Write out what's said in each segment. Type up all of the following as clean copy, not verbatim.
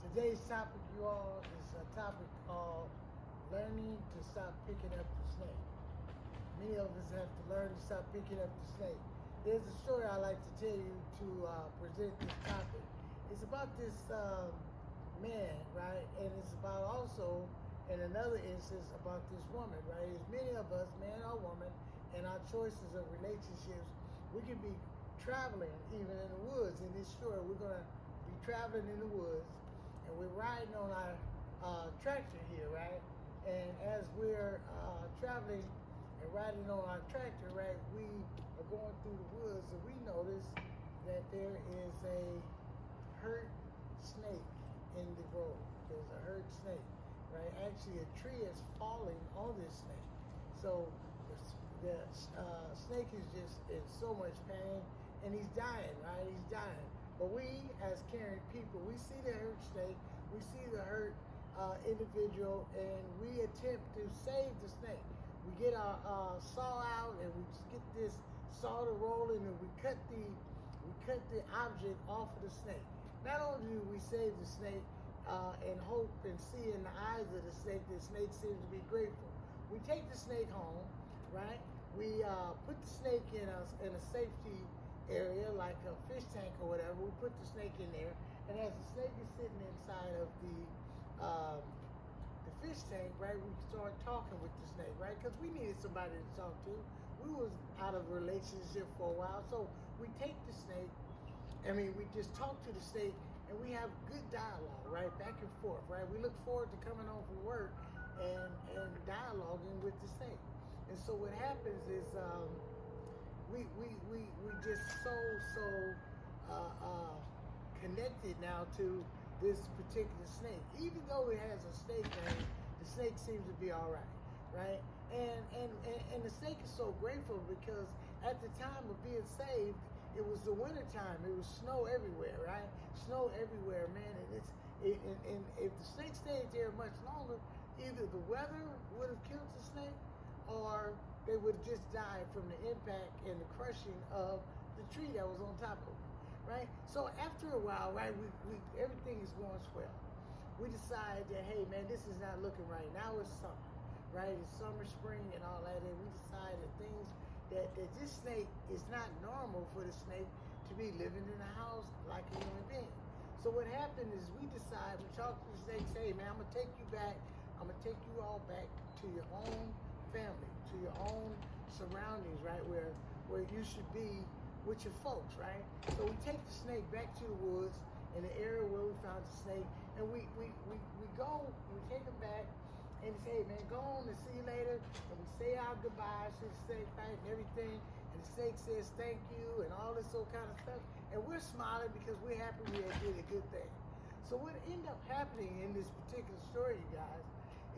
Today's topic, you all, is a topic called learning to stop picking up the snake. Many of us have to learn to stop picking up the snake. There's a story I like to tell you to present this topic. It's about this man, right? And it's about also, in another instance, about this woman, right? There's many of us, man or woman, and our choices of relationships. We could be traveling even in the woods. In this story, we're going to be traveling in the woods, and we're riding on our tractor here, right? And as we're traveling and riding on our tractor, right, we are going through the woods, and we notice that there is a hurt snake in the road. There's a hurt snake, right? Actually, a tree is falling on this snake. So the snake is just in so much pain, and he's dying, right? He's dying. But we, as caring people, we see the hurt snake, we see the hurt individual, and we attempt to save the snake. We get our saw out, and we just get this saw to rolling, and we cut the object off of the snake. Not only do we save the snake and hope and see in the eyes of the snake seems to be grateful. We take the snake home, right? We put the snake in a safety area, like a fish tank or whatever. We put the snake in there, and as the snake is sitting inside of the fish tank, right, we start talking with the snake, right? Because we needed somebody to talk to. We was out of a relationship for a while, so we take the snake. We just talk to the snake, and we have good dialogue, right, back and forth, right? We look forward to coming home from work and dialoguing with the snake. And so what happens is we just so connected now to this particular snake. Even though it has a snake name, the snake seems to be all right? And the snake is so grateful because at the time of being saved, it was the winter time. It was snow everywhere, right? Snow everywhere, man. And if the snake stayed there much longer, either the weather would have killed the snake, or they would have just died from the impact and the crushing of the tree that was on top of them, right? So after a while, right, we everything is going swell. We decide that, hey, man, this is not looking right. Now it's summer, right? It's summer, spring, and all that, and we decide that this snake is not normal for the snake to be living in a house like a human being. So what happened is we talk to the snake, say, hey, man, I'm going to take you all back to your own family, to your own surroundings, right, where you should be with your folks, right? So we take the snake back to the woods in the area where we found the snake, and we take him back, and say, hey, man, go on and see you later. And we say our goodbyes to the snake, right, and everything. And the snake says thank you and all this sort kind of stuff. And we're smiling because we're happy we had did a good thing. So what ended up happening in this particular story, you guys,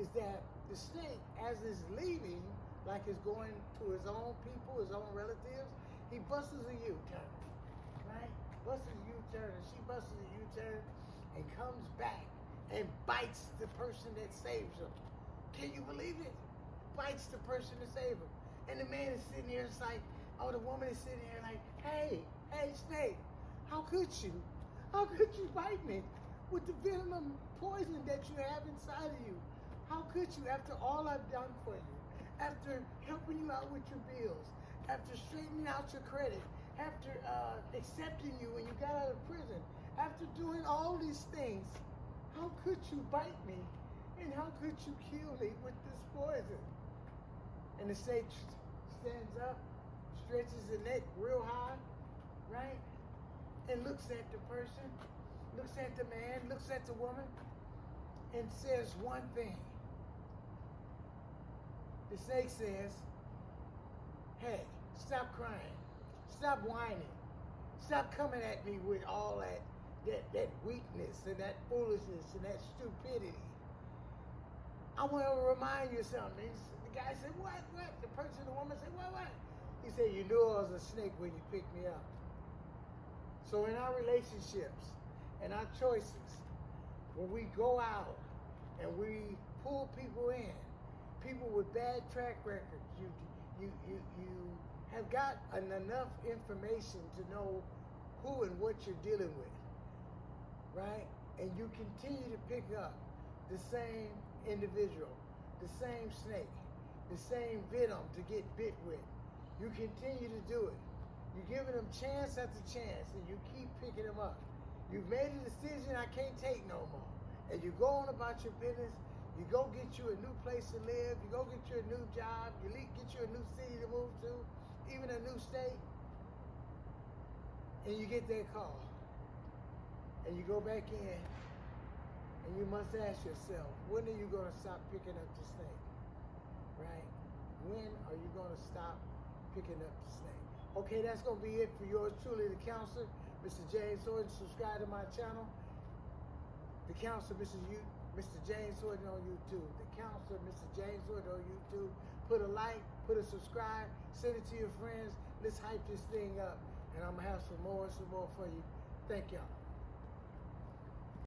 is that the snake, as it's leaving, like it's going to his own people, his own relatives, he busts a U-turn, right? Busts a U-turn, and she busts a U-turn and comes back and bites the person that saves him. Can you believe it? Bites the person that saved him. And the man is sitting there, it's like, the woman is sitting there like, hey, snake, how could you? How could you bite me with the venom poison that you have inside of you? How could you, after all I've done for you? After helping you out with your bills, after straightening out your credit, after accepting you when you got out of prison, after doing all these things, how could you bite me? And how could you kill me with this poison? And the snake stands up, stretches the neck real high, right? And looks at the person, looks at the man, looks at the woman, and says one thing. The snake says, hey, stop crying. Stop whining. Stop coming at me with all that weakness and that foolishness and that stupidity. I want to remind you something. The guy said, what? The woman said, what? He said, you knew I was a snake when you picked me up. So in our relationships and our choices, when we go out and we pull people in, people with bad track records, you have got enough information to know who and what you're dealing with, right? and you continue to pick up the same individual, the same snake, the same venom to get bit with, you continue to do it. You're giving them chance after chance, and you keep picking them up. You've made a decision, I can't take no more. And you go on about your business, you go get you a new place to live, you go get you a new job, you get you a new city to move to, even a new state, and you get that call. And you go back in, and you must ask yourself, when are you going to stop picking up the snake? Right? When are you going to stop picking up the snake? Okay, that's going to be it for yours truly, the counselor, Mr. James Horton. Subscribe to my channel, the counselor, Mr. James Horton on YouTube. The counselor, Mr. James Horton on YouTube. Put a like, put a subscribe, send it to your friends. Let's hype this thing up, and I'm going to have some more for you. Thank y'all.